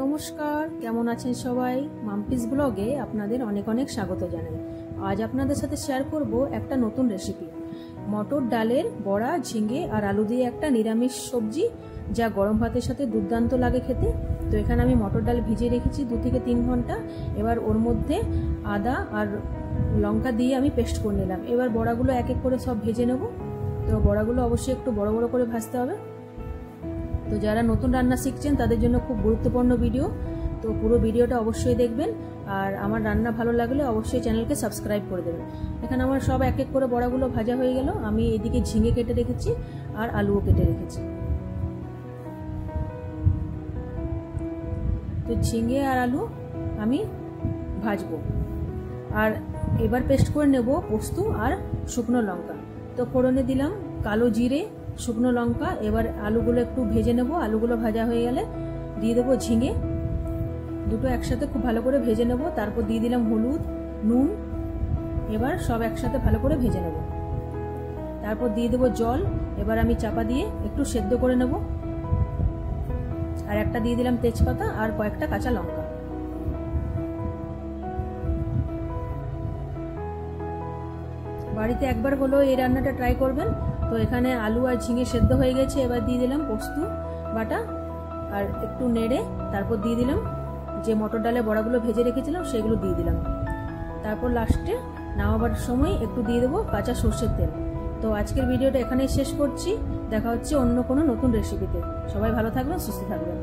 নমস্কার, কেমন আছেন সবাই? মাম্পিস ব্লগে আপনাদের অনেক অনেক স্বাগত জানাই। আজ আপনাদের সাথে শেয়ার করব একটা নতুন রেসিপি, মটর ডালের বড়া, ঝিঙে আর আলু দিয়ে একটা নিরামিষ সবজি, যা গরম ভাতের সাথে দুর্দান্ত লাগে খেতে। তো এখানে আমি মটর ডাল ভিজিয়ে রেখেছি 2 থেকে 3 ঘন্টা। এবার ওর মধ্যে আদা আর লঙ্কা দিয়ে আমি পেস্ট করে নিলাম। এবার বড়াগুলো এক এক করে সব ভেজে নেব। তো বড়াগুলো অবশ্যই একটু বড় বড় করে ভাজতে হবে। তো যারা নতুন রান্না শিখছেন তাদের জন্য খুব গুরুত্বপূর্ণ ভিডিও, তো পুরো ভিডিওটা অবশ্যই দেখবেন। আর আমার রান্না ভালো লাগলে অবশ্যই চ্যানেলকে সাবস্ক্রাইব করে দেবেন। এখানে আমার সব এক এক করে বড়াগুলো ভাজা হয়ে গেল। আমি এদিকে ঝিঙে কেটে রেখেছি আর আলুও কেটে রেখেছি। তো ঝিঙে আর আলু আমি ভাজবো। আর এবার পেস্ট করে নেব পোস্ত আর শুকনো লঙ্কা। তো ফোড়নে দিলাম কালো জিরে, শুকনো লঙ্কা। এবার আলুগুলো একটু ভেজে নেব। আলুগুলো ভাজা হয়ে গেলে দিয়ে দেবো ঝিঙে, দুটো একসাথে খুব ভালো করে ভেজে নেব। তারপর দিয়ে দিলাম হলুদ, নুন। এবার সব একসাথে ভালো করে ভেজে নেব। তারপর দিয়ে দেবো জল। এবার আমি চাপা দিয়ে একটু সেদ্ধ করে নেব। আর একটা দিয়ে দিলাম তেজপাতা আর কয়েকটা কাঁচা লঙ্কা। বাড়িতে একবার হলো এই রান্নাটা ট্রাই করবেন। তো এখানে আলু আর ঝিঙে সেদ্ধ হয়ে গেছে। এবার দিয়ে দিলাম পোস্ত বাটা আর একটু নেড়ে তারপর দিয়ে দিলাম যে মটর ডালের বড়াগুলো ভেজে রেখেছিলাম সেগুলো দিয়ে দিলাম। তারপর লাস্টে নামাবার সময় একটু দিয়ে দেবো কাঁচা সর্ষের তেল। তো আজকের ভিডিওটা এখানেই শেষ করছি। দেখা হচ্ছে অন্য কোনো নতুন রেসিপিতে। সবাই ভালো থাকবেন, সুস্থ থাকবেন।